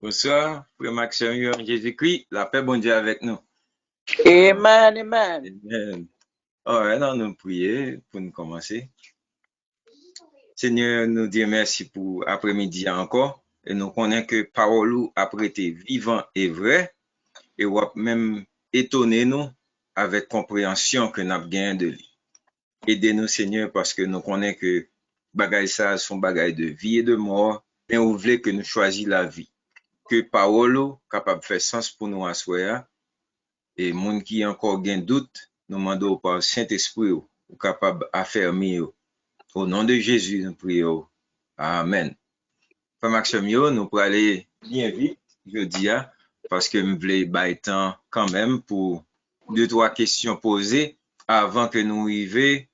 Bonsoir, frère Maxime, en Jésus-Christ, la paix bon Dieu avec nous. Amen, amen. Amen. Alright, nous prions pour nous commencer. Seigneur, nous disons merci pour après-midi encore. Et nous connaissons que parole ou a été vivant et vrai. Et ou même étonné nous avec compréhension que nous avons gagné de lui. Aidez-nous, Seigneur, parce que nous connaissons que bagaille ça sont bagaille de vie et de mort. Mais vous voulez que nous choisissions la vie. Que parole ou capable de faire sens pour nous asseoir. Et moun qui encore gain doute, nous demandons par Saint-Esprit ou capable affermir. Au nom de Jésus, nous prions. Amen. Frère Maxime, nous pour aller bien vite, je dis, parce que je voulais bailler temps quand même pour 2-3 questions posées avant que nous arrivions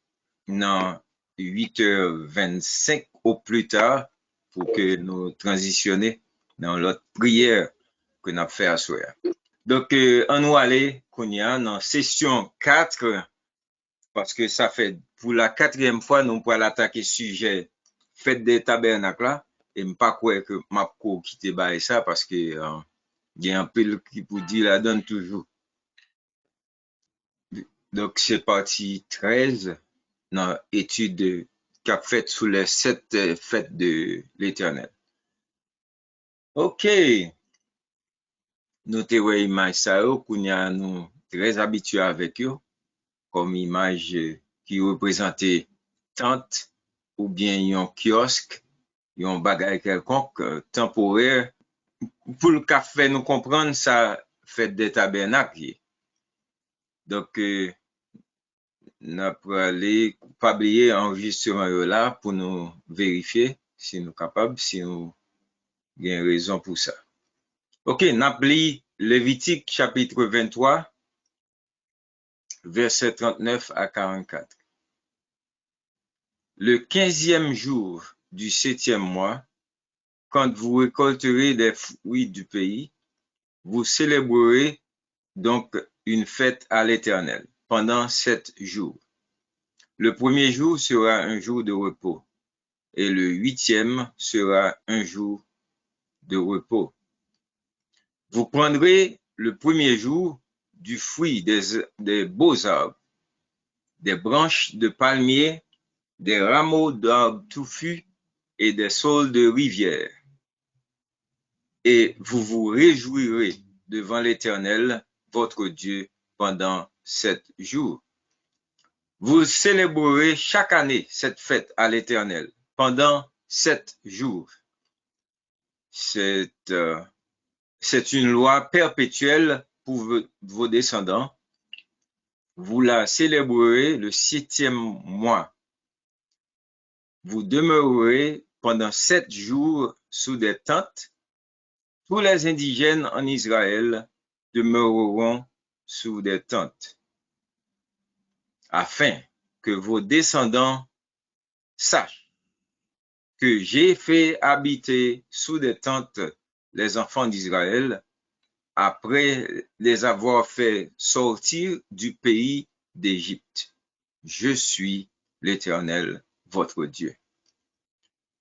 dans 8h25 au plus tard pour que nous transitionnions dans l'autre prière que nous avons fait à soir. Donc, on nous aller dans session 4, parce que ça fait pour la 4e fois, nous pourrons attaquer sujet fête des tabernacles là, et je ne pas croire que m'a quitter ça parce que il y a un peu qui pour dire la donne toujours. Donc, c'est partie 13 dans l'étude qu'a faite sous les 7 fêtes de l'Éternel. OK. Nous te voyons image ça, nous très habitués avec eux. Comme image qui représentait tente ou bien un kiosque, un bagage quelconque temporaire. Pour le café, nous comprendre ça fait des tabernacles. Donc, nous pour aller pas oublier enregistrement là pour nous vérifier si nous capables, si nous avons raison pour ça. OK, nous Lévitique chapitre 23, versets 39 à 44. Le 15e jour du 7e mois, quand vous récolterez les fruits du pays, vous célébrerez donc une fête à l'Éternel pendant 7 jours. Le premier jour sera un jour de repos et le 8e sera un jour de repos. Vous prendrez le premier jour du fruit des beaux arbres, des branches de palmiers, des rameaux d'arbres touffus et des saules de rivière. Et vous vous réjouirez devant l'Éternel, votre Dieu, pendant 7 jours. Vous célébrerez chaque année cette fête à l'Éternel pendant 7 jours. C'est une loi perpétuelle pour vos descendants. Vous la célébrerez le 7e mois. Vous demeurerez pendant 7 jours sous des tentes. Tous les indigènes en Israël demeureront sous des tentes, afin que vos descendants sachent que j'ai fait habiter sous des tentes les enfants d'Israël après les avoir fait sortir du pays d'Égypte. Je suis l'Éternel, votre Dieu.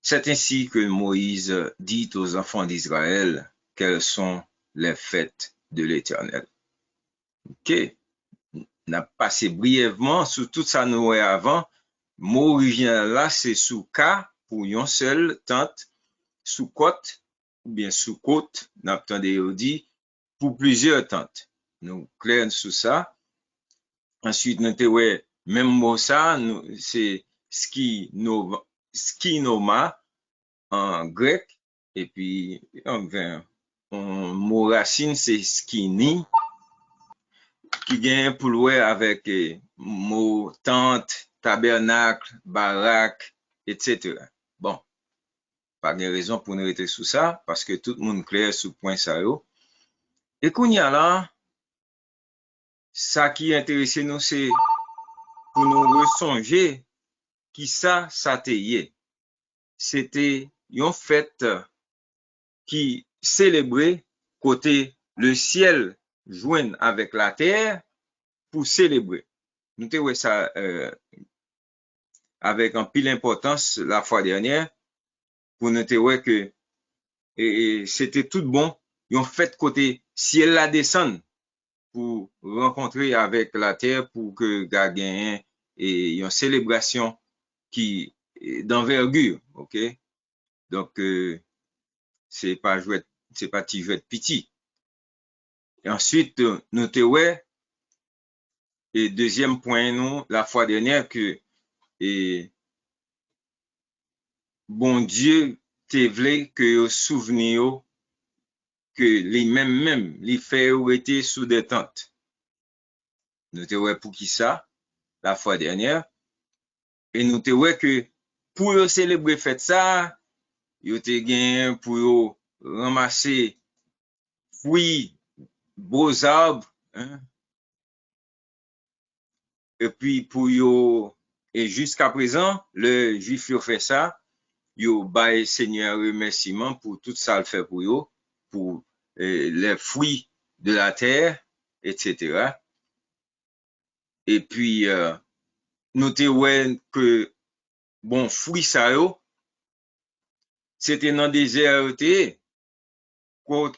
C'est ainsi que Moïse dit aux enfants d'Israël quelles sont les fêtes de l'Éternel. OK. On a passé brièvement sur tout ça nous avant. Mot original là, c'est sous cas pour une seule tente, sous côte ou bien sous côte, on a dit pour plusieurs tentes. Nous clair sur ça. Ensuite, nous avons même mot ça, c'est skinoma en grec, et puis un mot racine, c'est skini, qui vient pour louer avec mot tente, tabernacle, baraque, etc. Bon, pas de raison pour nous rester sous ça, parce que tout le monde clair sur point ça. Et qu'on y a là, ça qui intéresse nous, c'est pour nous ressonger qui ça te y. C'était une fête qui célébrait côté le ciel joint avec la terre pour célébrer. Nous avons ça avec un pile importance la fois dernière pour nous dire que et c'était tout bon. Ils ont fait côté ciel la descendre pour rencontrer avec la terre pour que gagne et une célébration qui d'envergure, OK? Donc c'est pas petit jouet petit. Et ensuite nous te ouais et deuxième point nous la fois dernière que et bon Dieu te vle que yo souveni yo que les mêmes les fait ou été sous des tentes. Nous te ouais pour qui ça la fois dernière et nous te ouais que pour yo célébrer fête ça, yo te gen pour yo ramasser fruits, beaux arbres, hein, et puis pour yo et jusqu'à présent, le juif yo fait ça, yo bail Seigneur remerciement pour tout ça le fait pour yo, pour les fruits de la terre, etc. Et puis nous te ouais que bon fruits ça yo, c'était dans désert te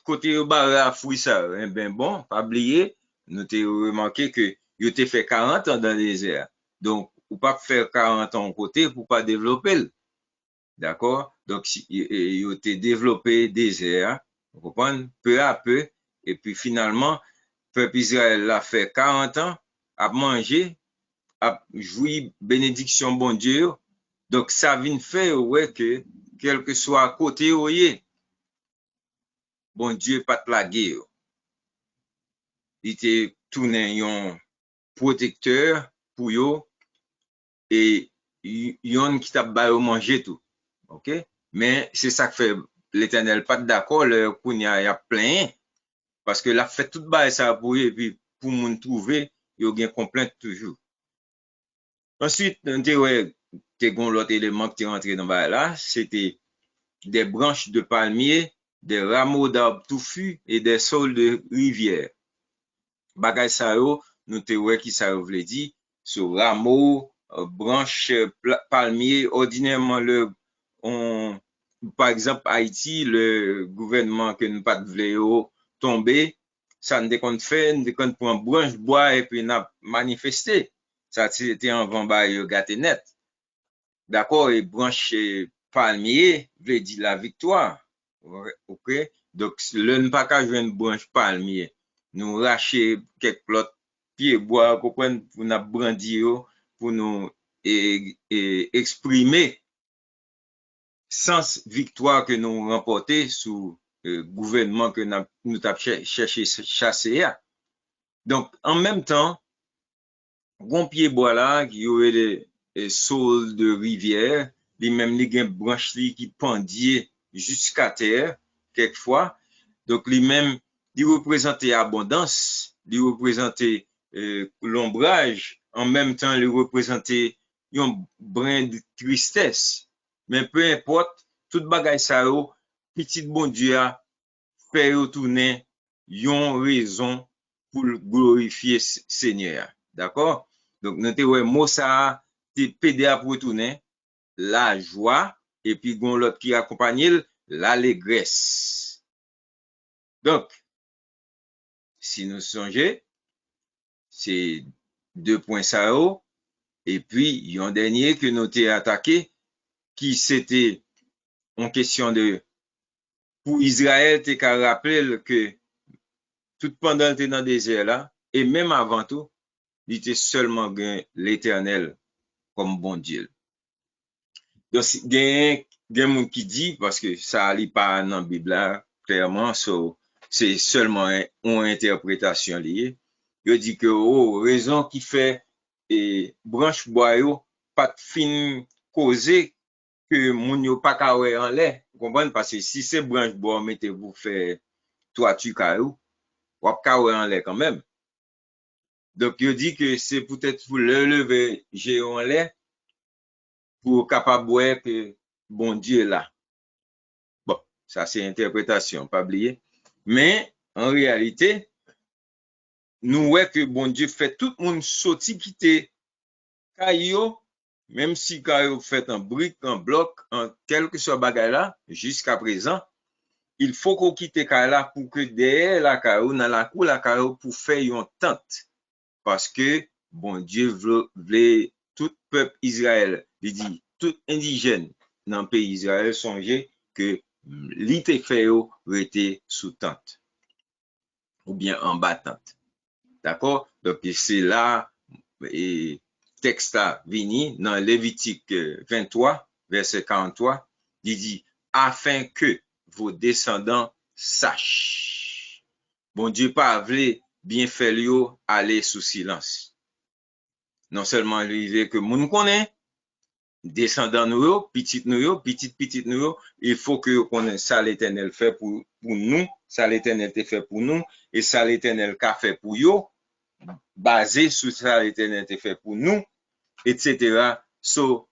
côté yo ba fruits ça, eh ben bon, pas oublier, nous te remarqué que yo te fait 40 ans dans le désert. Donc ou pas faire 40 ans côté pour pas développer. D'accord? Donc, il a été développé désert, vous comprenez? Peu à peu. Et puis finalement, peuple Israël a fait 40 ans, a mangé, a joui bénédiction bon Dieu. Donc, ça vient faire, ouais, que, quel que soit à côté, ouais, bon Dieu pas te laguer. Il était tourné un protecteur pour yo, et yon qui t'a ba manger tout. OK? Mais c'est ça que fait l'Éternel pas d'accord, le kounya y a plein, parce que la fait tout bail ça pour et puis pour moun trouver, yo gen complainte toujours. Ensuite, te gon l'autre élément qui est rentré dans bail là, c'était des branches de palmier, des rameaux d'arbres touffus et des saules de rivière. Bagay sa yo, nous te wè qui ça vle dit, sur rameaux, branches palmier, ordinairement par exemple Haïti, le gouvernement que nous pas vle yo tomber, ça ne compte fait, ne compte prend branche bois et puis n'a manifesté. Ça c'était en vent ba yo gâté net. D'accord, et branche palmier veut dire la victoire. OK? Donc le ne pas ka joindre branche palmier, nous racher quelques plots pieds bois pour nous brandir pour nous exprimer sens victoire que nous remporté sous gouvernement que nous t'a cherché chasser. Donc en même temps, gon pied bois là qui aurait des saules de rivière, les mêmes les gen branches qui pendier jusqu'à terre quelquefois. Donc les mêmes ils représentaient abondance, ils représentaient l'ombrage, en même temps ils représentaient un brin de tristesse. Mais peu importe, tout bagay sa yo, petit bon Dieu a fait retourner yon raison pour glorifier Seigneur. D'accord? Donc, nous te ouais, mot ça, te pédé pour retourner la joie, et puis gon l'autre qui accompagne l'allégresse. Donc, si nous songeons, c'est 2 points ça yo, et puis yon dernier que nous t'ai attaqué, qui c'était en question de pour Israël, t'es qu'à rappeler que tout pendant t'es dans le désert là, et même avant tout, il était seulement l'Éternel comme bon Dieu. Donc, gen moun qui dit, parce que ça n'est pas dans la Bible là, clairement, c'est seulement une interprétation liée. Il dit que, oh, raison qui fait, et branche bois yo, pas de fin causer que moun yo pas ka wè en l'air. Vous comprenez? Parce que si c'est branche bois, mettez-vous faire toiture caillou, wap ka wè en l'air quand même. Donc, il dit que c'est peut-être pour le lever géant en l'air, pour capable voir que bon Dieu est là. Bon, ça c'est interprétation, pas oublier. Mais, en réalité, nous voyons que bon Dieu fait tout le monde sortir quitter Kayo, même si Kayo fait en brique, en bloc, en quelque soit bagay là, jusqu'à présent, il faut qu'on quitte là pour que derrière la caillou, dans la cour la caillou, pour faire une tente. Parce que, bon Dieu voulait tout peuple Israël, il dit, tout indigène dans le pays Israël, songer que l'ité fait était sous tente. Ou bien en bas tente. D'accord? Donc, c'est là, et texte là, vini, dans Lévitique 23, verset 43, il dit, afin que vos descendants sachent. Bon Dieu pas voulu bien faire yo aller sous silence. Non seulement lui veut que moun connaît, descendant nous, petit nous, petit nous, il faut que connaisse ça l'Éternel fait pour nous, ça l'Éternel te fait pour nous, et ça l'Éternel qu'a fait pour yo, basé sur ça l'Éternel te fait pour nous, etc. So,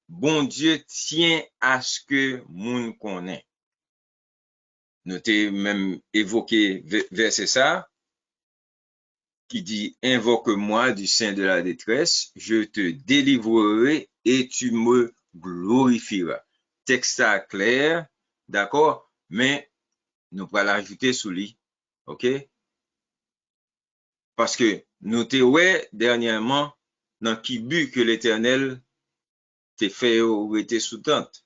bon Dieu tient à ce que moun connaît. Nous t'ai même évoqué verset ça, qui dit, invoque-moi du sein de la détresse, je te délivrerai et tu me glorifieras. Texte clair, d'accord, mais nous allons l'ajouter sous lui, ok? Parce que nous te ouais dernièrement dans qui but que l'Éternel te fait ou était sous tente.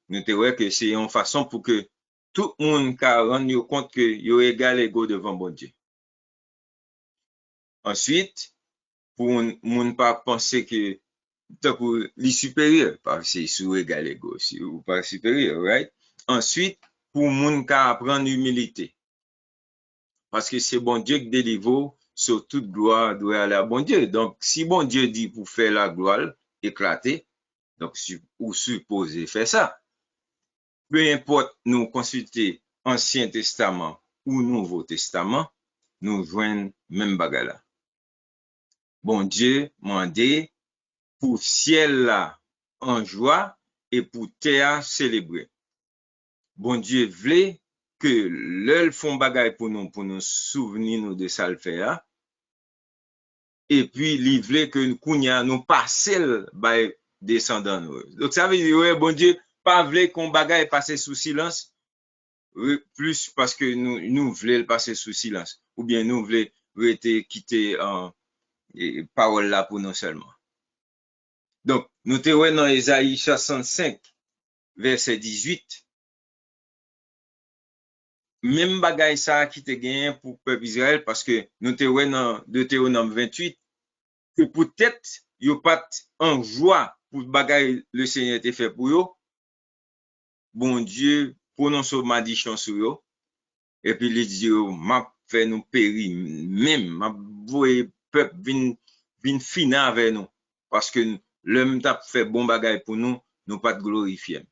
Nous te ouais que c'est une façon pour que tout le monde rende compte que yo égal égaux devant bon Dieu. Ensuite, pour moun pas penser que pour les supérieurs, parce que c'est sous égal égaux, ou pas supérieur, right? Ensuite, pour moun ka apprendre humilité. Parce que c'est bon Dieu qui délivre, sur toute gloire doit aller à bon Dieu. Donc, si bon Dieu dit pour faire la gloire, éclater, donc, ou supposer faire ça. Peu importe nous consulter Ancien Testament ou Nouveau Testament, nous joignons même bagala. Bon Dieu mandé pour ciel là en joie et pour terre célébrer. Bon Dieu voulait que l'œil font bagay pour nous souvenir nous de ça le faire. Et puis, il voulait que nous passions by descendants nous. Donc, ça veut dire, ouais, bon Dieu, pas voulait qu'on bagay passe sous silence, plus parce que nous voulons le passer sous silence. Ou bien nous voulons quitter parole là pour nous seulement. Donc, nous te ouais dans Ésaïe 65, verset 18. Même bagay ça qui te gagne pour peuple Israël, parce que nous te ouais dans Deutéronome 28, que peut-être yo pas en joie pour bagay le Seigneur te fait pour yo. Bon Dieu prononce malédiction sur yo, et puis il dit m'a fait nous périr, même m'a voye peuple vin fina avec nous, parce que l'homme t'a fait bon bagay pour nous, nous pas de glorifier.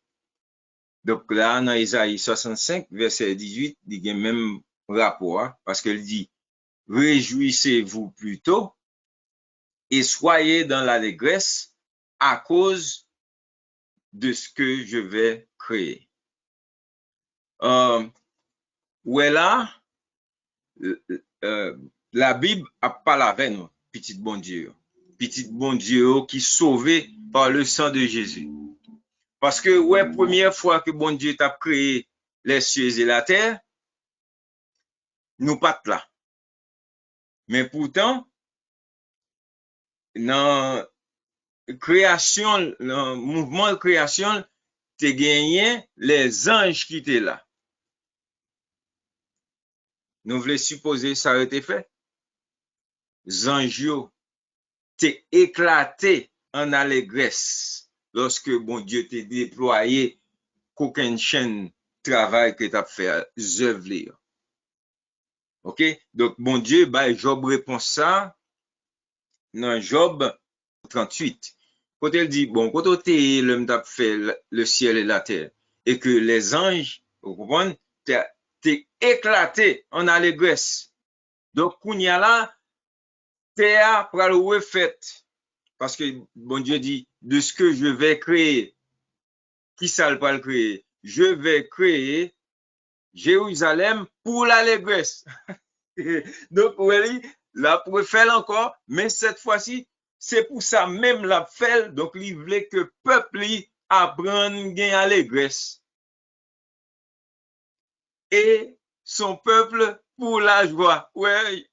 Donc là, dans Isaïe 65, verset 18, il y a même rapport, parce qu'il dit, réjouissez-vous plutôt et soyez dans l'allégresse à cause de ce que je vais créer. Ouais là, la Bible a parlé avec nous, petit bon Dieu qui sauvé par le sang de Jésus. Parce que, ouais, première fois que bon Dieu t'a créé les cieux et la terre, nous pas là. Mais pourtant, dans création, dans mouvement de création, t'es gagné les anges qui étaient là. Nous voulons supposer ça a été fait. Anges t'es éclaté en allégresse lorsque bon Dieu t'a déployé qu'aucune chaîne travail que t'as fait œuvrer. OK? Donc, bon Dieu, bah, Job répond ça dans Job 38. Quand il dit, bon, quand l'homme t'a fait le ciel et la terre, et que les anges, vous comprenez, t'es éclaté en allégresse. Donc, Kounia là, terre pour le refait. Parce que bon Dieu dit, de ce que je vais créer, qui ça le pas le créer? Je vais créer Jérusalem pour l'allégresse. Donc, oui, la pour faire encore, mais cette fois-ci, c'est pour ça même la fait. Donc, il voulait que peuple apprenne gain allégresse. et son peuple pour la joie. Ouais,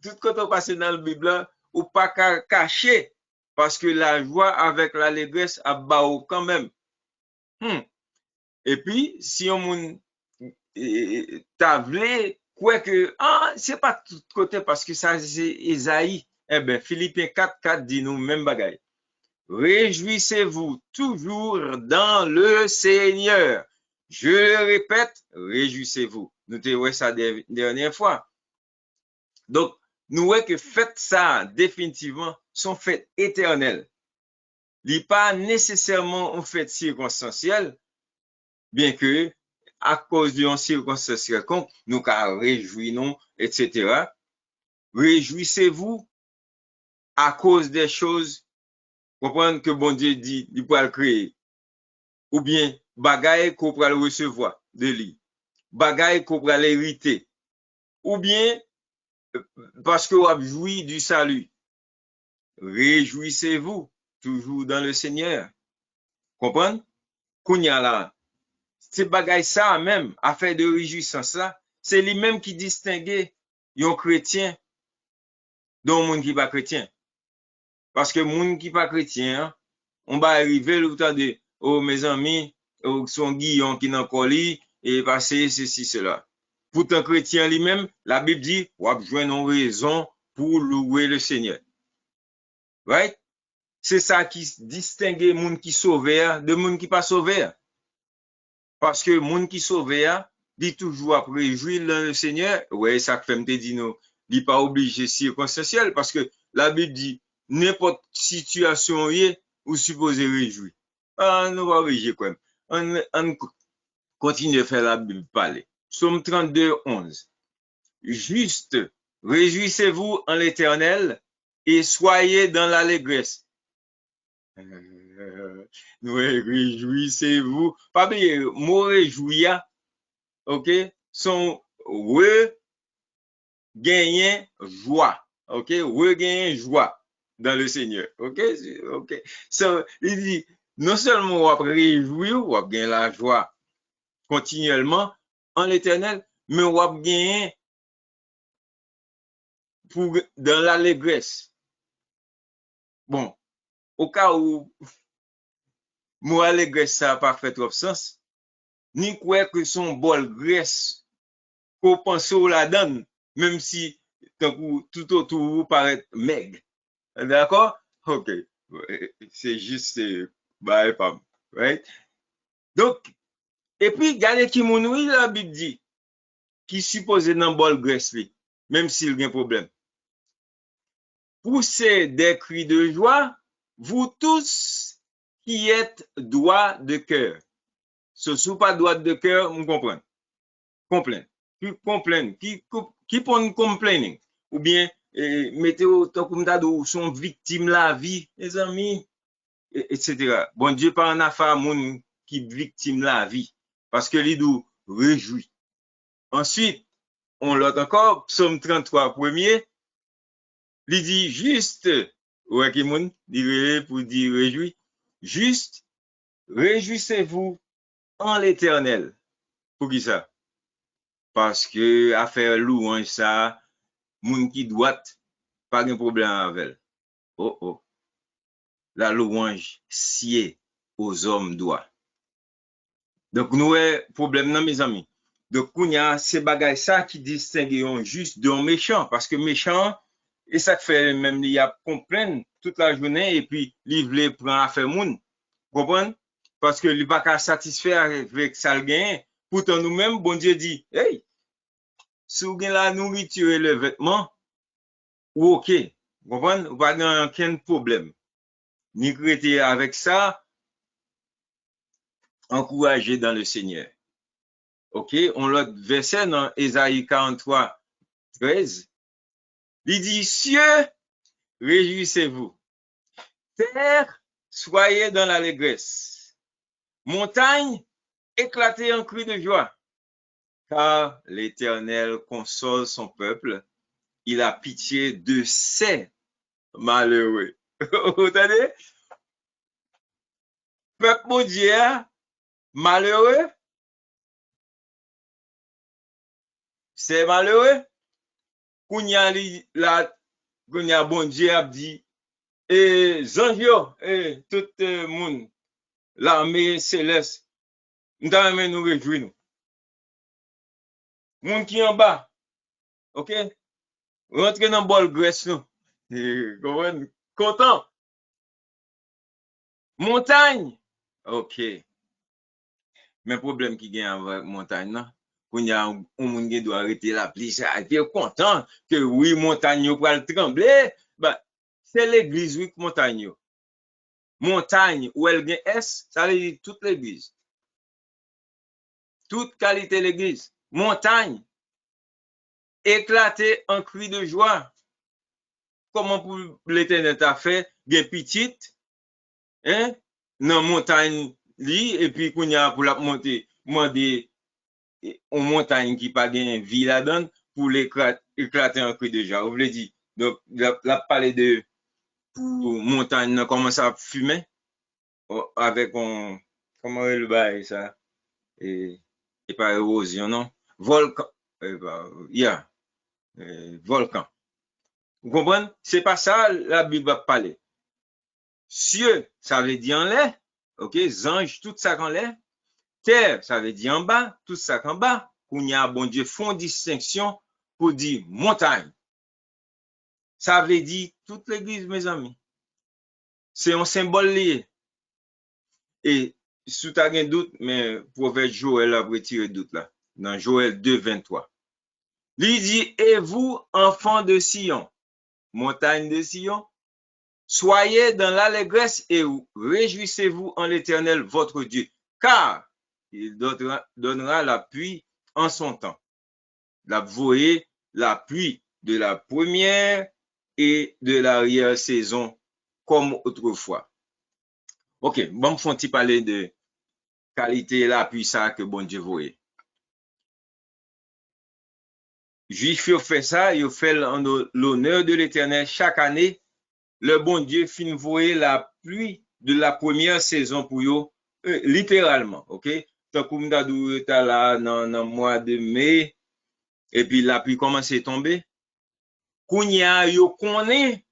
tout quand on passe dans la Bible, ou pas cacher, parce que la joie avec l'allégresse a bao quand même. Et puis, si on t'a vle, quoi que, c'est pas tout côté parce que ça, c'est Esaïe. Eh ben, Philippiens 4:4 dit nous même bagaille. Réjouissez-vous toujours dans le Seigneur. Je le répète, réjouissez-vous. Nous te ouais ça dernière fois. Donc, nous voyons que fête ça, définitivement, sont fêtes éternelles. Il n'est pas nécessairement une fête circonstancielle, bien que, à cause d'une circonstance quelconque, nous réjouissons, etc. Réjouissez-vous à cause des choses, comprenez que bon Dieu dit, il peut le créer. Ou bien, bagaille qu'on peut le recevoir de lui. Bagaille qu'on peut l'hériter. Ou bien, parce que vous avez joui du salut. Réjouissez-vous toujours dans le Seigneur. Comprenez? Kounya là, c'est bagaille ça même, affaire de réjouissance là, c'est lui-même qui distingue un chrétien d'un monde qui pas chrétien. Parce que monde qui pas chrétien, on va arriver le temps de, oh mes amis, oh, son guillon qui n'en colis, et passer ceci, cela. Pour un chrétien lui-même, la Bible dit, on a besoin d'une raison pour louer le Seigneur. Right? C'est ça qui distingue les gens qui sauvent de gens qui pas sauvés. Parce que les gens qui sauvent, dit toujours après jouir dans le Seigneur. Ouais, ça fait me dit non. Il n'est pas obligé circonstanciel parce que la Bible dit n'importe situation ou supposé réjouir. Nous va réjouir quand même. On continue de faire la Bible parler. Psaume 32:11. Juste, réjouissez-vous en l'Éternel et soyez dans l'allégresse. Réjouissez-vous. Pas bien, mot réjouir, ok, sont regagner joie, ok, regagner joie dans le Seigneur, ok, ok. So, il dit, non seulement on va réjouir, on va gagner la joie continuellement en l'Éternel, mais on va gagner pour, dans l'allégresse. Bon, au cas où mot allégresse ça n'a pas fait trop sens, ni quoi que son bol graisse qu'on pense au la donne, même si tout autour paraît maigre. D'accord? Ok. C'est juste, bah, pas, right? Donc, et puis, regardez qui moun la Bible dit, qui suppose dans bol graisse, même s'il y a un problème. Poussez des cris de joie, vous tous qui êtes droits de cœur. Ce sont pas droits de cœur, on comprend. Complain. Qui complain, qui pon complaining. Ou bien, mettez autant comme ça, ou sont victimes la vie, les amis, etc. Bon Dieu, pas en affaire, moun qui victime la vie. Parce que les doux réjouit. Ensuite, on l'a encore, psaume 33, premier, il dit juste, ouais, qui moun, dit pour dire réjouit, juste, réjouissez-vous en l'Éternel. Pour qui ça? Parce que affaire louange ça, moun qui doit, pas de problème avec. Oh oh. La louange sied aux hommes doit. Donc nous problème non mes amis. Donc il y a ces bagages ça qui distinguent juste d'un méchant parce que méchant et ça fait même il y a comprendre toute la journée et puis il prend affaire moun. Comprendre? Parce que il va pas satisfaire avec ça le gain. Pourtant nous-mêmes bon Dieu dit, hey, si vous avez la nourriture et le vêtement, ou ok, vous comprenez, vous n'avez aucun problème. Ni créer avec ça, encouragé dans le Seigneur. Ok, on l'a verset dans Ésaïe 43, 13. Il dit, cieux, réjouissez-vous. Terre, soyez dans l'allégresse. Montagne, éclatez en cris de joie. Car l'Éternel console son peuple. Il a pitié de ses malheureux. Vous entendez? Peuple mon Dieu, malheureux, c'est malheureux. Kounya li la, kounya bon Dieu a dit, et Zanjio, et tout le monde, l'armée céleste, nous t'amène nous réjouir nous. Moun qui en bas, ok? Rentre dans le bol graisse nous. Content. Montagne, ok. Mais problème qui gagne avec montagne, non? Quand il y a un monde qui doit arrêter la pluie, ça été content que oui, montagne va trembler. Bah, c'est l'église, oui, montagne. Montagne, où elle gagne S, ça veut dire toute l'église. Toute qualité l'église. Montagne, éclater en cri de joie. Comment pour l'éternel t'a fait, des petites, hein, dans montagne, et puis qu'on y a pour la monter, demander une montagne qui pas gain vie là-dedans pour éclater un cri de joie. Vous voulez dire, donc, la parler de montagne, comment ça fumer, avec un, comment le bail ça, et pas érosion, non? Volcan, yeah, volcan. Vous comprenez? C'est pas ça la Bible va parler. Cieux, ça veut dire en l'air, ok? Ange, tout ça en l'air. Terre, ça veut dire en bas, tout ça en bas. Qu'on y a, bon Dieu, font distinction pour dire montagne. Ça veut dire toute l'église, mes amis. C'est un symbole lié. Et, si tu as un doute, mais prophète Joël a retiré doute là. Dans Joël 2, 23. Il dit, et vous, enfants de Sion, montagne de Sion, soyez dans l'allégresse et réjouissez-vous en l'Éternel, votre Dieu, car il donnera la pluie en son temps. La voyez, la pluie de la première et de l'arrière-saison comme autrefois. Ok, bon, faut-il parler de qualité la pluie ça que bon Dieu voyait. Juifs, ils fait ça, ils fait l'honneur de l'Éternel chaque année. Le bon Dieu fin voyer la pluie de la première saison pour eux, littéralement, ok? Tant comme d'adou était là dans le mois de mai, et puis la pluie commence à tomber. Kounya yo connaît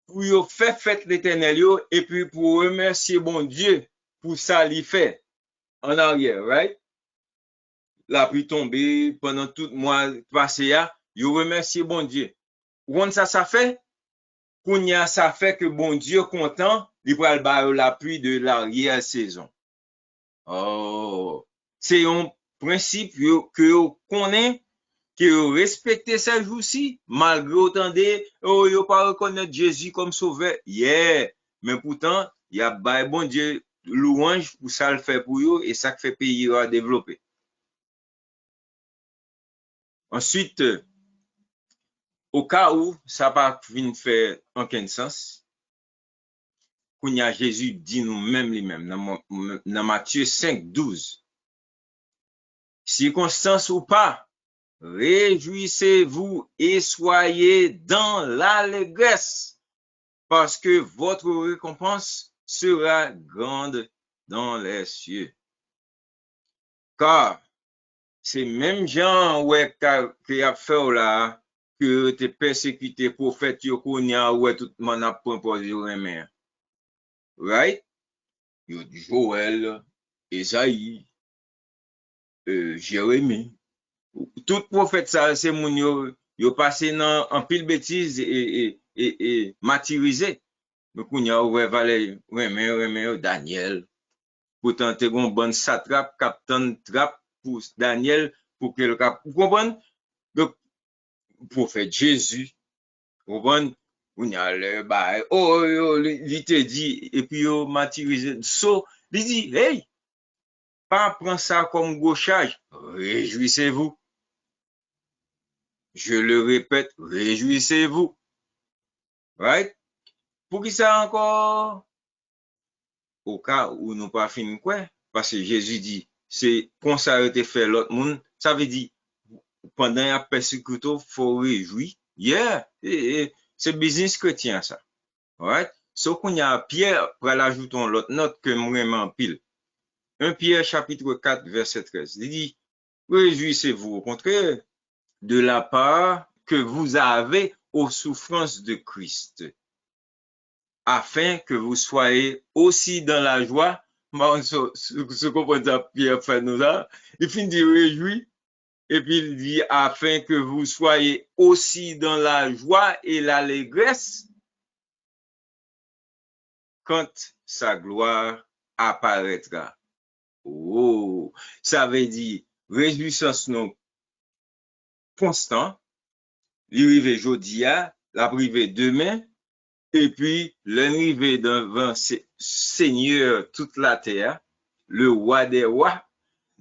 pour yo faire fête l'Éternel yo, et puis pour remercier bon Dieu pour ça qu'il fait en arrière, right? La pluie tombée pendant tout le mois passé, yo remercier bon Dieu. Quand ça fait? Kounya, ça fait que bon Dieu content, il va le la pluie de l'arrière-saison. Oh, c'est un principe que vous connaissez, que vous respectez ces jours-ci, malgré autant de, oh, vous pas reconnaître Jésus comme sauveur. Yeah, mais pourtant, il y a bon Dieu louange pour ça le fait pour vous et ça fait pays à développer. Ensuite, au cas où ça pas faire aucun sens, Kounya Jésus dit nous-mêmes lui-même dans Matthieu 5, 12. Circonstance ou pas, réjouissez-vous et soyez dans l'allégresse, parce que votre récompense sera grande dans les cieux. Car c'est même gens ouais qui a fait là que te persécuté prophète yo Kounya ouais tout le monde a proposé remer. Right? Yo Joël, Esaïe, Jérémie. Tout prophète ça, c'est moun yo passé dans en pile bêtise et martyrisé. Donc on y a ouais valet remet Daniel. Pourtant t'es gon bonne satrape, capitaine trappe pour Daniel pour que le cap. Vous comprenez? Donc prophète Jésus, vous comprenez? On y a le bah il te dit et puis yo martyrisé. So, il dit hey, pas prendre ça comme gauchage. Réjouissez-vous. Je le répète, réjouissez-vous. Right? Pour qui ça encore? Au cas où nous pas fini quoi? Parce que Jésus dit, c'est pour ça a été fait l'autre monde. Ça veut dire, pendant la persécution, faut réjouir. Yeah. C'est business chrétien, ça. Right? Sauf qu'on y a Pierre, pour l'ajouter l'autre note que vraiment pile. 1 Pierre chapitre 4, verset 13. Il dit, réjouissez-vous. Au contraire, de la part que vous avez aux souffrances de Christ, afin que vous soyez aussi dans la joie. Ce qu'on Pierre fait nous là, il finit de réjouir, et puis il dit, afin que vous soyez aussi dans la joie et l'allégresse quand sa gloire apparaîtra. Oh, ça veut dire, réjouissance nous constant, l'arrivée jeudi, l'arrivée demain, et puis l'arrivée devant Seigneur toute la terre, le roi des rois,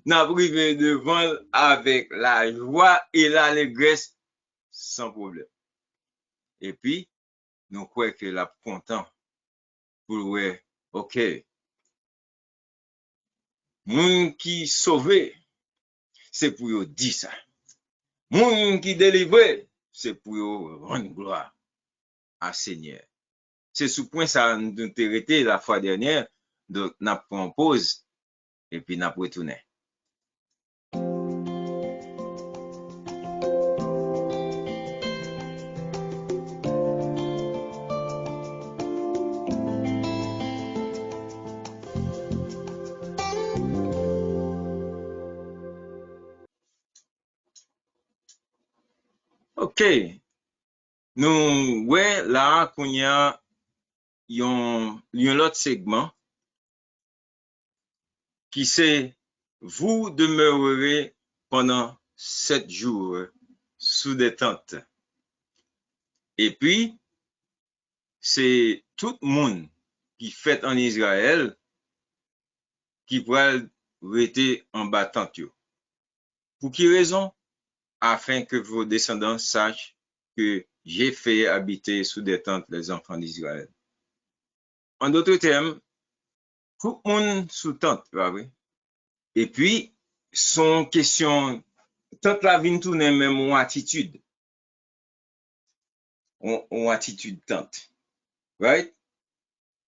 l'arrivée devant avec la joie et l'allégresse sans problème. Et puis, nous croyons que la content pour ouais, ok, moun qui sauvé, c'est pour yo dire ça. Moun qui délivré, c'est pour yo rendre gloire à Seigneur. C'est sous point ça nous arrêté la fois dernière, donc n'a pris pause et puis n'a retourné. OK. Nous ouais là qu'on y a un autre segment qui c'est vous demeurerez pendant 7 jours sous des tentes. Et puis c'est tout le monde qui fait en Israël qui pourrait rester en bas tente. Pour quelle raison? Afin que vos descendants sachent que j'ai fait habiter sous des tentes les enfants d'Israël. En d'autres termes, tout le monde sous tente, pas vrai? Et puis, son question, tente la vie tourne même en attitude. En attitude tente. Right?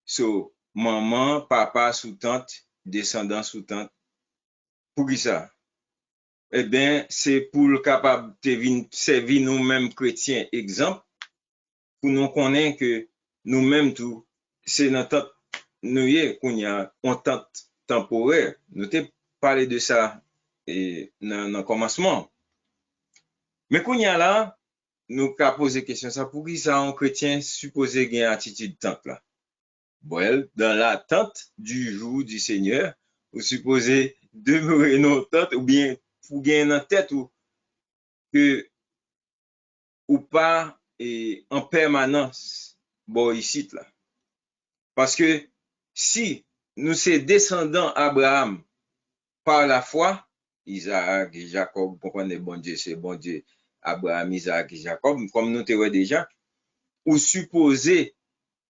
So, maman, papa sous tente, descendants sous tente. Pour qui ça? Eh bien, c'est pour le capable de servir nous-mêmes chrétiens exemple, pour nous connaître que nous-mêmes tout, c'est notre nous y qu'on y a un temps temporaire. Nous t'ai parlé de ça et dans le commencement. Mais qu'on y a là, nous qu'a posé question ça pour qui ça un chrétien supposé gagner attitude tente là. Bon, dans l'attente du jour du Seigneur, vous supposez demeurer dans tente ou bien pour gagner en tête ou que ou pas et en permanence bon ici là. Parce que si nous sommes descendants Abraham par la foi, Isaac et Jacob, comprenez, bon Dieu, c'est bon Dieu, Abraham, Isaac et Jacob, comme nous te voyons déjà, ou supposé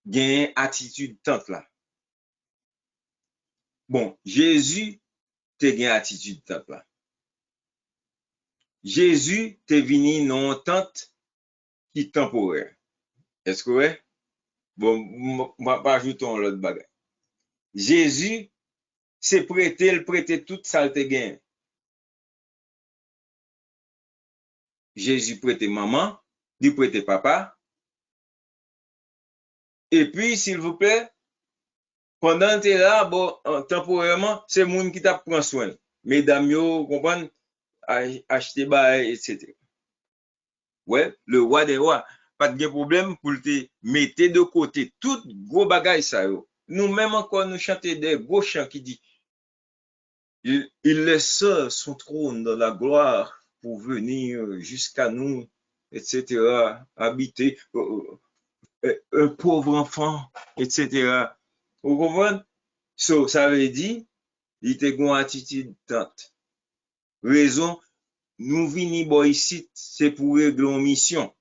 gagner attitude tente là. Bon, Jésus te gagné attitude tente là. Jésus te venu non tente qui temporaire. Est-ce que ouais? Bon, moi pas ajouter l'autre bagage. Jésus c'est prêter tout ça te gain. Jésus prêtait maman, il prêtait papa. Et puis, s'il vous plaît, pendant que tu es là, bon, temporairement, c'est le monde qui t'a pris soin. Mesdames, vous comprenez, acheter bail, etc. Ouais, le roi des rois, pas de problème pour te mettre de côté tout gros bagage ça. Nous-mêmes encore, nous chantons des gros chants qui disent il laisse son trône dans la gloire pour venir jusqu'à nous, etc., habiter un pauvre enfant, etc. Vous comprenez? So, ça veut dire, il était une attitude tante. Raison, nous venons ici, c'est pour régler une mission.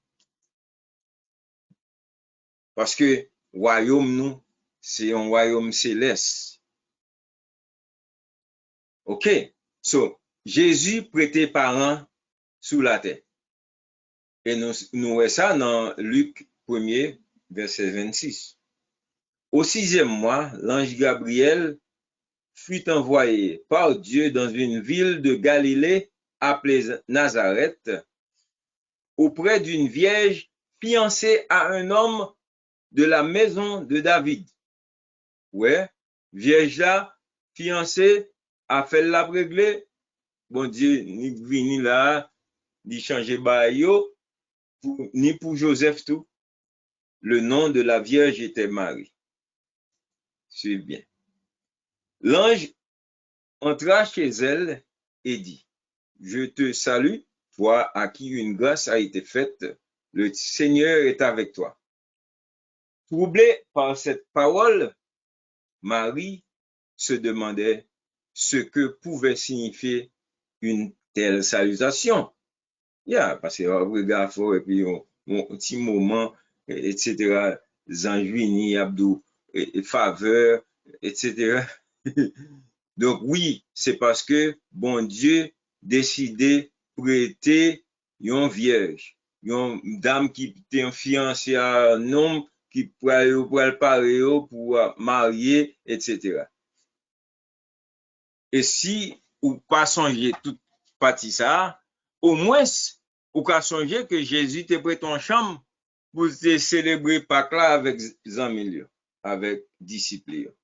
Parce que, royaume, nous, c'est un royaume céleste. OK? So, Jésus prêtait parents sous la terre. Et nous voyons ça dans Luc 1er, verset 26. Au 6e mois, l'ange Gabriel fut envoyé par Dieu dans une ville de Galilée appelée Nazareth auprès d'une vierge fiancée à un homme de la maison de David. Ouais, vierge là, fiancée, a fait la réglé. Bon Dieu, ni vini là, ni changer bayo, ni pour Joseph tout. Le nom de la vierge était Marie. C'est bien. L'ange entra chez elle et dit, je te salue, toi à qui une grâce a été faite, le Seigneur est avec toi. Troublée par cette parole, Marie se demandait ce que pouvait signifier une telle salutation. Parce que regarde fort et puis un petit moment, etc. Zanjuini, Abdou, faveur, etc. Donc oui, c'est parce que bon Dieu décidé prêter une vierge, une dame qui était fiancée à un homme qui pourrait le parler pour marier, etc. Et si ou pas songer toute partie ça, au moins, ou pas songer que Jésus te prête en chambre pour te célébrer Pâques là avec amis, avec disciples.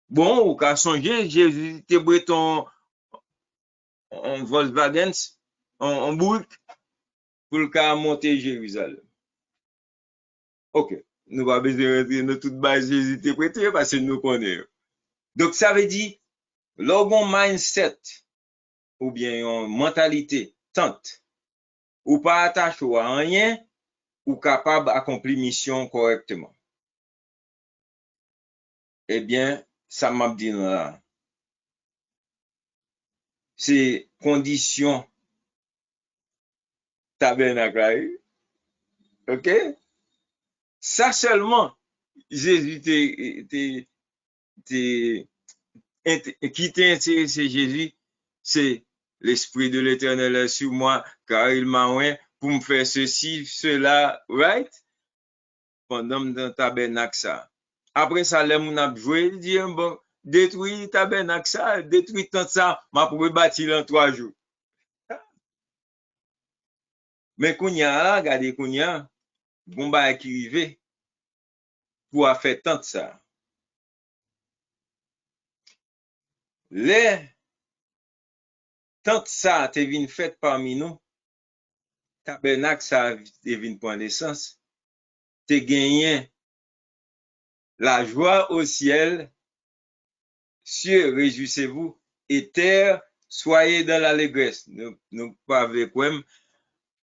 Bon, ou pas songer Jésus te prête en Volkswagen, en Buick, pour le cas monter Jérusalem. Ok, nous pas besoin de rentrer dans toute base Jésus te prêté parce que nous connaissons. Donc ça veut dire, logon mindset, ou bien une mentalité tente, ou pas attaché à rien, ou capable d'accomplir mission correctement. Eh bien, ça m'a dit là. C'est condition tabernacle. OK? Ça seulement, Jésus qui t'a intéressé Jésus, c'est l'Esprit de l'Éternel est sur moi, car il m'a oint pour me faire ceci, cela, right? Pendant dans tabernacle ça. Après ça, les moun ap joué, il dit, bon, détruit tabernacle ça, détruit tant ça, m'a pour bâtir en 3 jours. Mais kounya là, regardez kounya, bon ba qui rive pour faire tant ça. Les tant ça te vinn fait parmi nous, tabernacle ça te vinn prendre naissance, te gagné la joie au ciel, cieux, réjouissez-vous, et terre, soyez dans l'allégresse. Nous pas avec même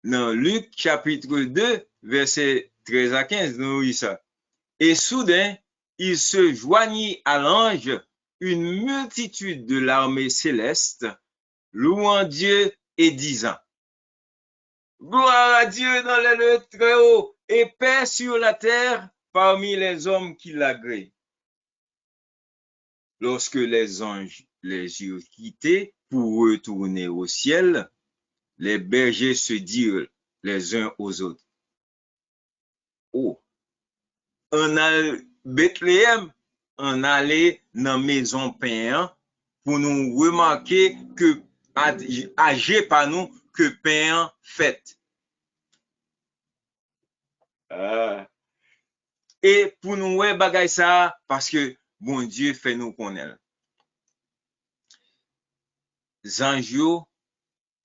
dans Luc chapitre 2, verset 13 à 15, nous lisons ça. Et soudain, il se joignit à l'ange une multitude de l'armée céleste, louant Dieu et disant, gloire à Dieu dans les lieux très hauts et paix sur la terre parmi les hommes qui l'agréent. Lorsque les anges les eurent quittés pour retourner au ciel, les bergers se dirent les uns aux autres, oh, on a Bethléem, on allait dans maison pain pour nous remarquer que âgé par nous que pain fait. Et pour nous ouais bagay ça parce que bon Dieu fait nous connaître. Zanjo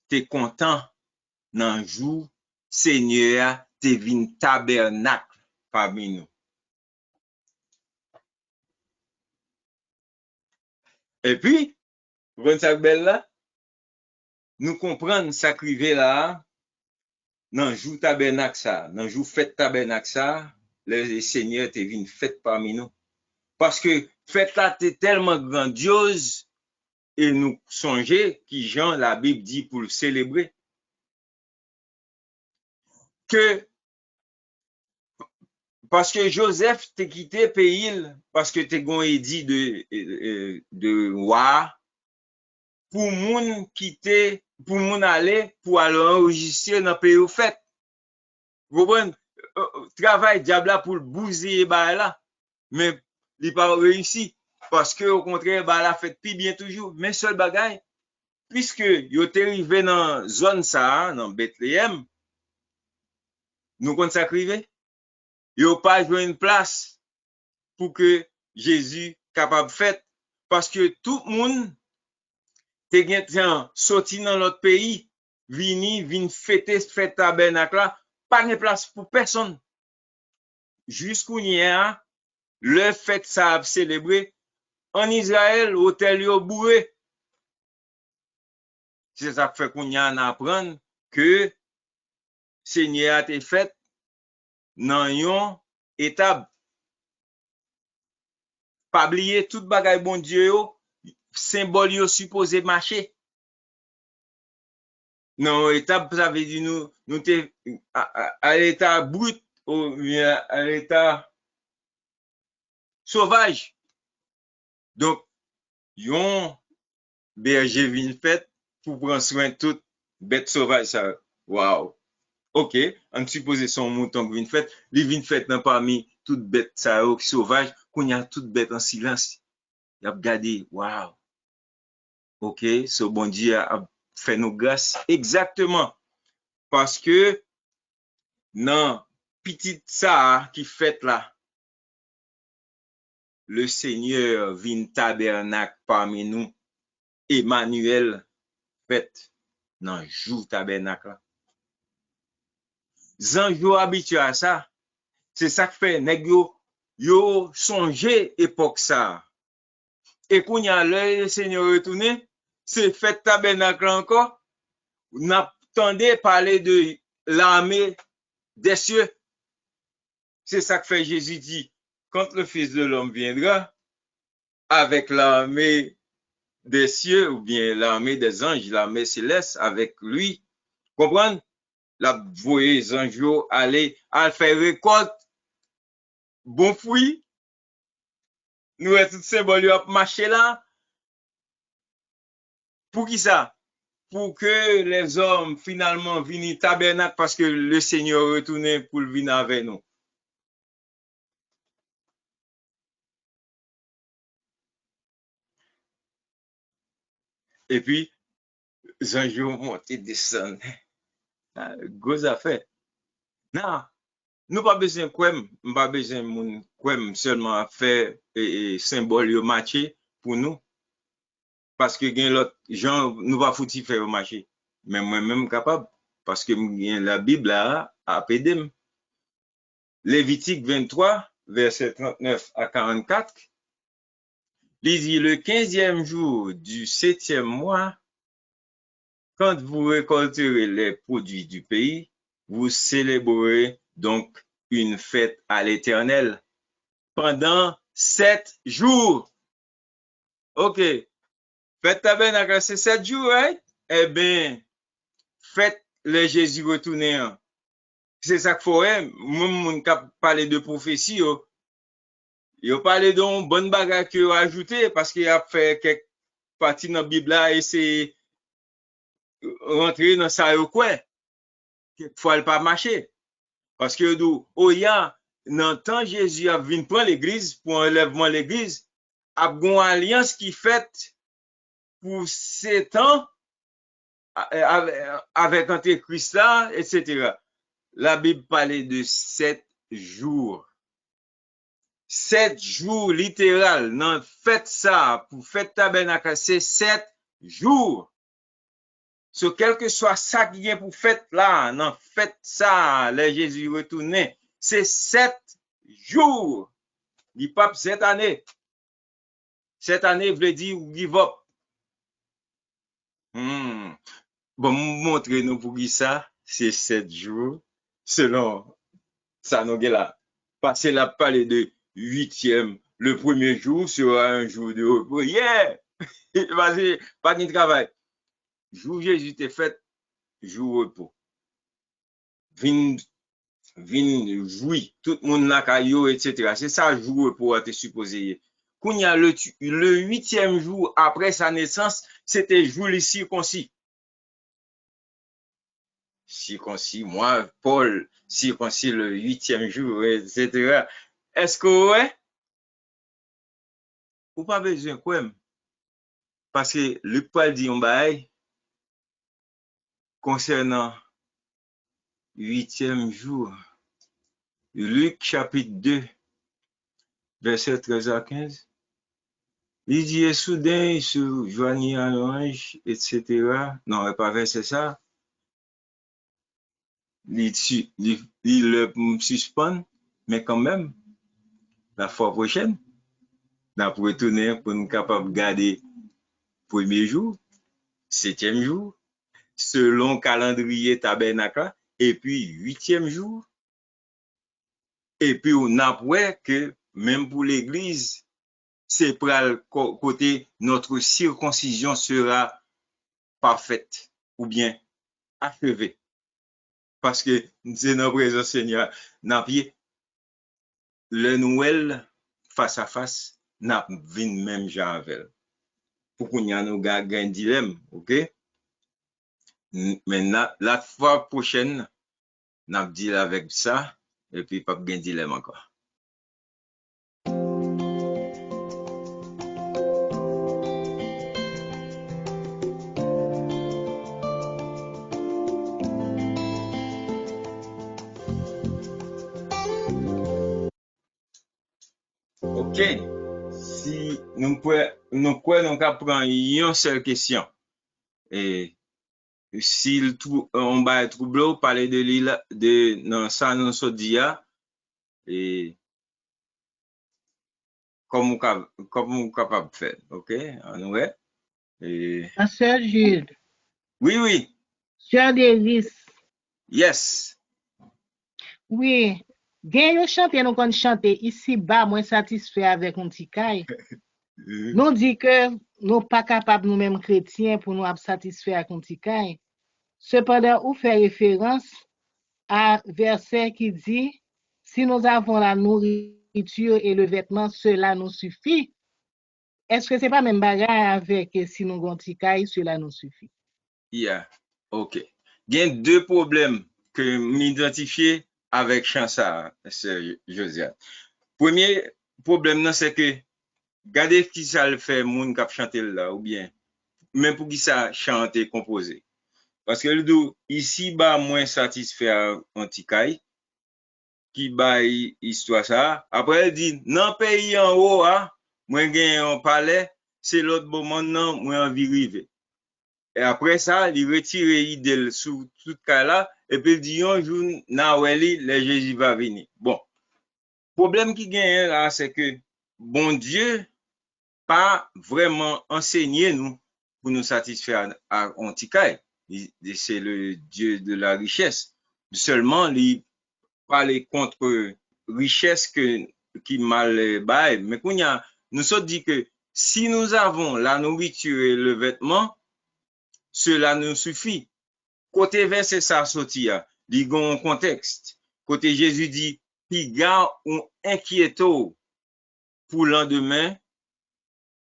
t'es content dans jour Seigneur te vin tabernacle parmi nous. Et puis, vous ça belle là, nous comprendre ça crivé là, dans jour tabernacle ça, dans jour fête tabernacle ça, le Seigneur te vin fête parmi nous. Parce que fête là t'es tellement grandiose et nous songer qui Jean la Bible dit pour le célébrer que parce que Joseph t'a quitté pays parce que t'es gon édit de roi pour moun quitter pour moun aller pour aller enregistrer dans pays au fait. Vous comprenez travail diable là pour bouser ba là mais il pas réussi parce que au contraire ba la fait plus bien toujours mais seul bagage puisque yo t'es arrivé dans zone ça dans Bethléem nous consacrer, yo pas joué une place pour que Jésus capable fait parce que tout le monde te gen sorti dans l'autre pays, vin fêter fête tabernacle là, pas de place pour personne. Jusqu'où y a le fête ça a célébré en Israël, hôtel yo bourré. C'est ça fait qu'on y a à apprendre que Seigneur a été fait dans yon étape. Pas oublier tout bagay bon Dieu yo, symbole yo supposé marcher. Non, étape, ça veut dire nous te à l'état brut ou bien à l'état sauvage. Donc, yon berger vin fait pour prendre soin de toute bête sauvage ça. Wow. OK, on suppose son mouton vin fait, li vin fait dans parmi toute bête ça sauvage, qu'on y a toute bête en silence. Y a regardé, wow. OK, ce bon Dieu a fait nos grâces exactement parce que non, petit ça qui fait là, le Seigneur vient tabernacle parmi nous, Emmanuel fait dans jour tabernacle là. Zanjo habitué à ça, c'est ça que fait nèg yo songé époque ça. Et qu'on y a le Seigneur retourné, c'est fait tabernacle encore, n'attendez parler de l'armée des cieux. C'est ça que fait Jésus dit, quand le Fils de l'homme viendra, avec l'armée des cieux, ou bien l'armée des anges, l'armée céleste, avec lui, comprenez? La voie les anges aller à faire récolte, bon fruit, nous tout symbole à marcher là. Pour qui ça? Pour que les hommes finalement viennent tabernacle parce que le Seigneur retourne pour venir avec nous. Et puis, les anges montent et descendent. Gros affaire. Non, nous pas besoin quoi, pas besoin moun quoi seulement faire symbole yo marcher pour nous parce que gen l'autre gens nous pas fouti faire marcher. Mais moi même capable parce que la Bible là a pédé. Lévitique 23 verset 39 à 44. Il dit le 15e jour du 7e mois, quand vous récolterez les produits du pays, vous célébrerez donc une fête à l'Éternel pendant 7 jours. OK. Fête tabernacle, c'est 7 jours, right? Eh bien, fête le Jésus retourné. C'est ça qu'il faut, moi, mon cap parler de prophétie, yo parlé d'un bon bagage que ajouté parce qu'il a fait quelques parties dans la Bible là et c'est rentrer dans ça yo quoi. Quelquefois, il pas marcher. Parce que dans temps Jésus a venu prendre l'église pour enlèvement l'église, a une alliance qui fait pour 7 ans avec Antéchrist là, etc. La Bible parlait de 7 jours. 7 jours littéral. Non, faites ça pour fête tabernacle, c'est 7 jours. So, quel que soit ça qui vient pour fête là, non, faites ça, le Jésus retourné. C'est 7 jours. Il pape cette année. Cette année, veut dire give up. Bon, montrer nous pour qui ça, c'est 7 jours. Selon ça, nous là. Passer la parler de 8e, le premier jour sera un jour de repos. Yeah! Vas-y, pas de travail. Jour Jésus t'est fait, jour repos. Vin jouir, tout le monde là, caillou, etc. C'est ça, jour repos, à te supposé. Quand il y a le 8e jour après sa naissance, c'était jour les circoncis. Circoncis, moi, Paul, circoncis le 8e jour, etc. Est-ce que, ouais? Ou pas besoin, quoi? Parce que Luc Paul dit un bail concernant 8e jour. Luc chapitre 2, verset 13 à 15. Il dit, et soudain, il se joignit à l'ange, etc. Non, pas verset ça. Il le suspend, mais quand même, la fois prochaine, on a retourner pour nous capable de garder premier jour, 7e jour, selon calendrier tabernacle, et puis 8e jour. Et puis on a que même pour l'église, c'est pour le côté notre circoncision sera parfaite ou bien achevée. Parce que c'est notre présence Seigneur. N'a pied le Noël face à face, n'a vin même gens avec. Pour qu'on y a nous un dilemme, ok? Mais la fois prochaine, n'a dit avec ça, et puis pas de dilemme encore. Ok, si nous pouvons prendre une seule question. Et si on va troublé, parler de l'île, non, ça nous se dit, et comme on capable de faire, ok? En vrai. Et, Pasteur Jules, oui, Sœur Davis, yes. oui, gen yo chante nou kon chante ici bas, moins satisfait avec un petit caille. Nous dit que nous pas capables nous-mêmes chrétiens pour nous satisfaire avec un petit caille. Cependant, on fait référence à verset qui dit si nous avons la nourriture et le vêtement, cela nous suffit. Est-ce que c'est pas même bagarre avec si nous avons un petit caille, cela nous suffit? Yeah, ok. Il y a deux problèmes que m'identifier avec Chansa, c'est Josiane. Premier problème, c'est que, regardez qui ça le fait, moun kap chanter là, ou bien, même pour qui ça chante, composé. Parce que le do, ici, bah, moins satisfait à Anticaille, qui bah, histoire ça. Après, elle dit, non, pays en haut, moi, gen un palais, c'est l'autre bon monde, non, moi, envie river. Et après ça, il retire l'idée sous tout cas là, et puis il dit, un jour, Naweli, le Jésus va venir. Bon. Problème qui gagne là, c'est que, bon Dieu, pas vraiment enseigné nous pour nous satisfaire à Anticaille. C'est le Dieu de la richesse. Seulement, il parle contre richesse qui mal bail. Mais nous sommes dit que si nous avons la nourriture et le vêtement, cela nous suffit. Côté verset ça sorti, il y a un contexte. Côté Jésus dit, puis gars ou inquiéto pour le lendemain,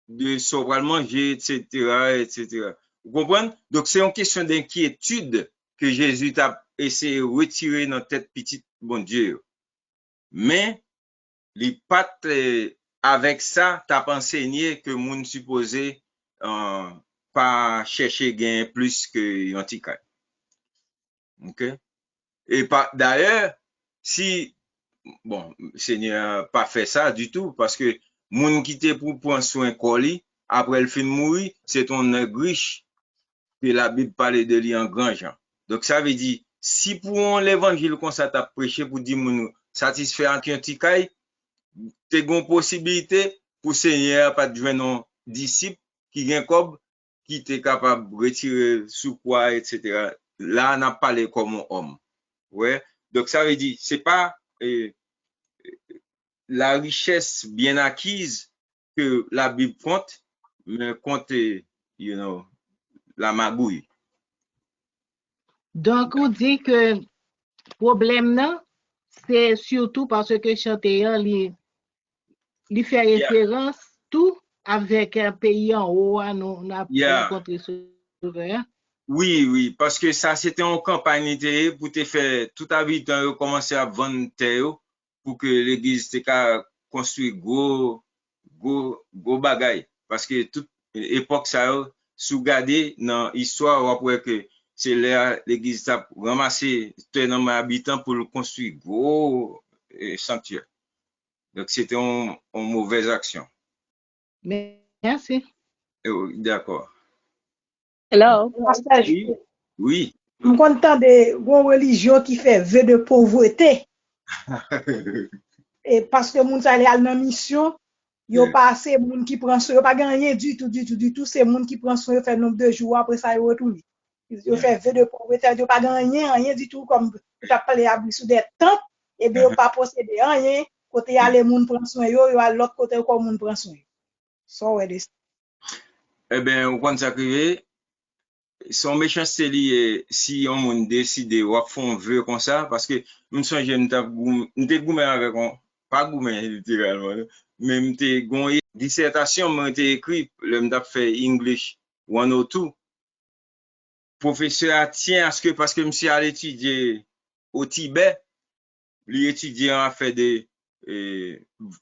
de savoir manger, etc. Vous comprenez? Donc, c'est une question d'inquiétude que Jésus a essayé de retirer dans tête petite, bon Dieu. Mais, les pattes, avec ça, t'as enseigné que moun supposé, pas chercher gain plus que antiquaire. OK? Et d'ailleurs, si, bon, Seigneur pas fait ça du tout, parce que moun qui te pour prendre soin colis, après le fin mourir, c'est ton riche que la Bible parle de lui en grand genre. Donc ça veut dire, si pour l'évangile comme ça t'a prêché pour dire moun satisfaire en quanticaille, t'es une possibilité pour Seigneur pas de joindre un disciple qui gagne cob, qui était capable de retirer sous quoi, etc. Là, on a parlé comme un homme. Ouais. Donc ça veut dire, c'est pas la richesse bien acquise que la Bible compte, mais compte, la magouille. Donc, on dit que problème non, c'est surtout parce que chanteur lui fait référence tout avec un pays en haut, nous a rencontré souverain. Oui, parce que ça, c'était en campagne pour te faire tout habitant commencer à vendre terre pour que l'église te construire gros bagaille. Parce que toute époque ça, sous garder dans l'histoire, après que c'est là l'église a ramassé tellement d'habitants pour le construire gros sanctuaire. Donc, c'était une mauvaise action. Merci. D'accord. Hello. Pasteur, Oui, oui. je suis content de une religion qui fait vœu de pauvreté. Et parce que moun sa allé dans mission, yo pas assez moun qui prend soin, yo pas gagné du tout, c'est moun qui prend soin fait nombre de jours après ça yo retourne. Yo fait vœu de pauvreté, yo pas gagné rien du tout comme tu as parlé à sous des temps et bien yo pas posséder rien, côté aller moun prend soin yo à l'autre côté comme moun prend soin. So ouais des. Eh bien, au point de s'arriver, son méchanceté lié si on moun décide ou font vœu comme ça, parce que nous songe m'te goumé avec on, pas goumé littéralement, mais m'te gon dissertation m'te écrit, le m'ta fait English 102. Professeur tient à ce que, parce que monsieur a étudié au Tibet, lui étudiant a fait des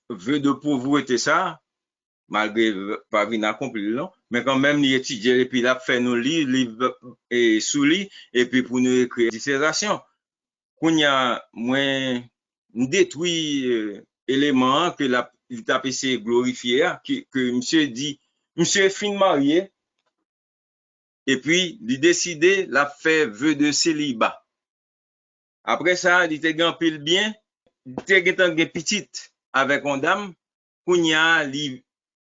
vœux de pauvreté ça, malgré pas bien accompli, non? Mais quand même, il étudie et puis il a fait nos livres et sous lit, et puis pour nous écrire des dissertations. Qu'on y a moins détruit éléments que il t'a essayé glorifier, que monsieur dit, monsieur est fin marié, et puis il décidé, l'a fait vœu de célibat. Après ça, il était grand pile bien, il était petite avec une dame, qu'on y a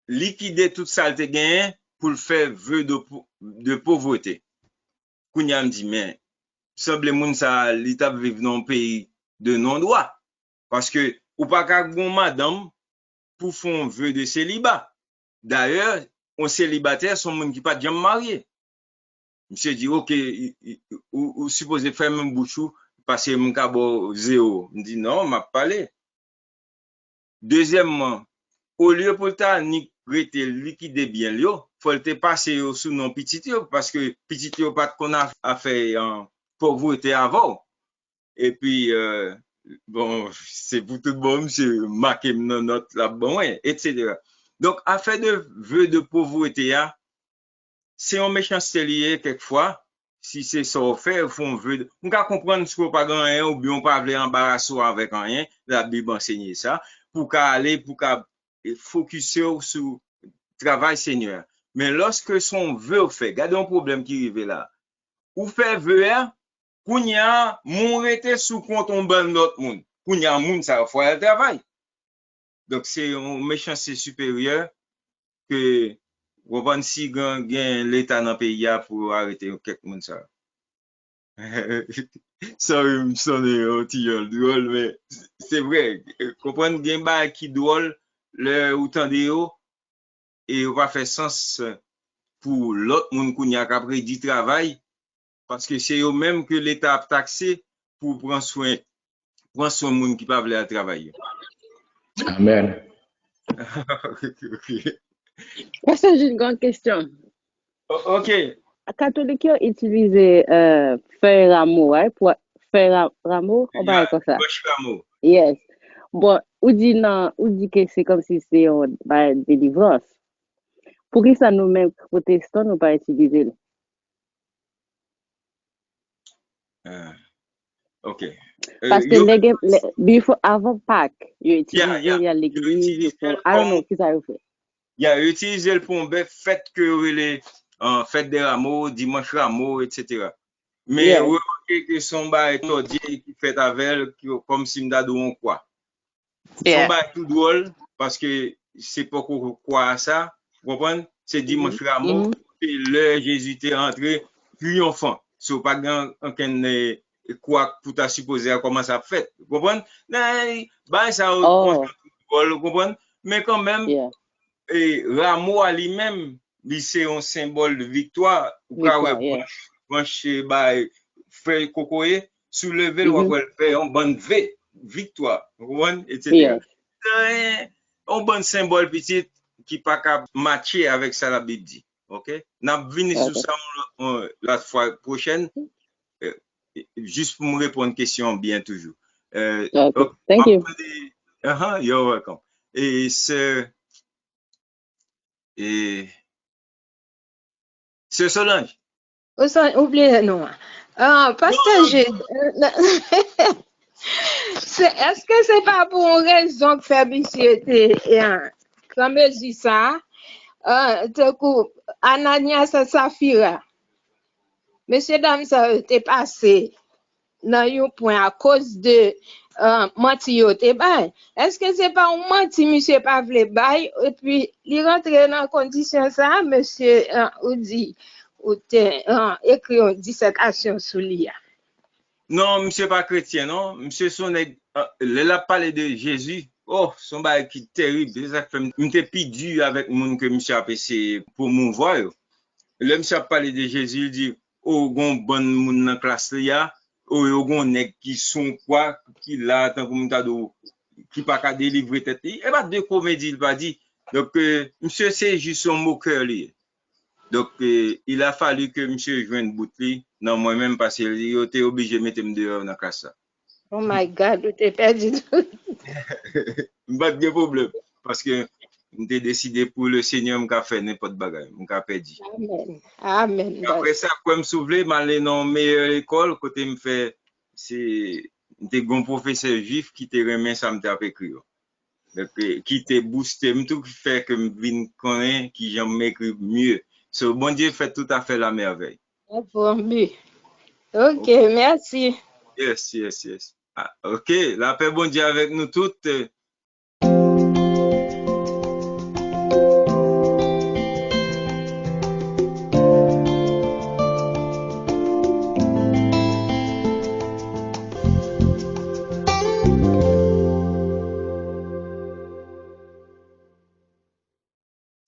liquider toute ça te gain pour le faire vœu de pauvreté. Kounya me dit, mais, semble moun sa li tap vive dans un pays de non-droit. Parce que, ou pas qu'à gon madame pour faire vœu de célibat. D'ailleurs, on célibataire sont moun qui pas jamais marié. Monsieur dit, ok, ou supposé faire même bouchou, parce que mon cabo zéro. Me dit, non, m'a parlé. Deuxièmement, au lieu pour ta ni rete liquider bien yo, faut te passer sous non petit yo, parce que petit yo pas qu'on a fait en pauvreté avant. Et puis, bon, c'est pour tout bon, monsieur, marqué dans notre là, bon, etc. Donc, affaire de vœu de pauvreté, c'est un méchanceté lié quelquefois, si c'est ça on fait, on font vœu. On peut comprendre ce qu'on pas gagné ou bien on pas veut embarrasser avec rien, la Bible enseigne ça, pour qu'à aller, pour qu'à focus sur le travail Seigneur. Mais lorsque son vœu fait, regardez un problème qui arrive là. Ou fait vœu, kounya, moun rete sous compte on ban notre monde. Kounya, moun ça fait le travail. Donc c'est un méchanceté supérieur que on va si gain l'état dans le pays pour arrêter quelques monde ça. Ça me sonne un petit drôle, mais c'est vrai. Comprendre bien ba qui drôle le autant de haut et on va faire sens pour l'autre monde qui a après du travail parce que c'est eux même que l'État a taxé pour prendre soin monde qui pas vouloir travailler. Amen. Ok. Parce que j'ai une grande question. Ok. Catholique utilise faire rameau, right? Pour faire rameau, on va comme ça. Yes. Bon, ou dit que c'est comme si c'est une délivrance. Pour qui ça nous-mêmes protestants nous pas utiliser? Ok. Parce que avant Pâques, ils utilisaient l'église, I don't know, qui ça fait. Il a utilisé le pombe fait que les fête des rameaux, dimanche rameaux, etc. Mais remarquez que son bas est tordier qui fait avec comme si m'da on quoi. Son bas est tout drôle parce que c'est pas quoi à ça. Vous comprenez? C'est dimanche rameau et le Jésus est entré triomphant. So pas grand quoi pour ta supposer à comment ça fait. Vous comprenez? Bah ça vous comprenez? Mais quand même et rameau à lui-même, c'est un symbole de victoire. Branche frère cocoyer, soulever le faire un bon victoire, etc. Un bon symbole petit qui pas capable matcher avec ça la Bible dit. OK? N'a venu sur ça la fois prochaine juste pour me répondre une question bien toujours. Thank you. You're welcome. Et c'est Solange. Oubliez non. Pasteur, Est-ce que c'est pas pour une raison que fait monsieur comme je dis ça, Ananias et Saphira, monsieur dame ça était passé dans un point à cause de menti yote bay. Est-ce que c'est pas un menti monsieur pas vle bay et puis il rentre dans condition ça monsieur ou dit ou écrit une dissertation sur lui. Non, monsieur pas chrétien, non. Monsieur son il a parlé de Jésus. Oh, son bail qui terrible. Ça fait m'était plus dur avec monde que monsieur a essayé pour mouvoir. Le monsieur a parlé de Jésus, il dit oh, gon bon monde dans classe là, oh, gon nèg qui sont quoi qui là tant comme tado qui pas qu'à délivrer tête. Et pas de comédie, il va dire. Donc monsieur c'est juste son moqueur lui. Donc, il a fallu que monsieur joigne Boutli. Non, moi-même, parce qu'il était obligé de mettre dehors dans la classe. Oh my God, tu t'es perdu. Pas de problème. Parce que j'ai décidé pour le Seigneur, je vais faire n'importe bagaille. Je vais perdu. Amen. Amen. Après ça, quand je me souviens, je suis dans une meilleure école. Côté me fait, c'est un professeur juif qui te remet ça, me tape écrit. Donc, qui te boosté, tout qui fait que je viens connaître, qui j'aime m'écrire mieux. So, bon Dieu fait tout à fait la merveille. Ok, merci. Yes. Ah, ok, la paix bon Dieu avec nous toutes.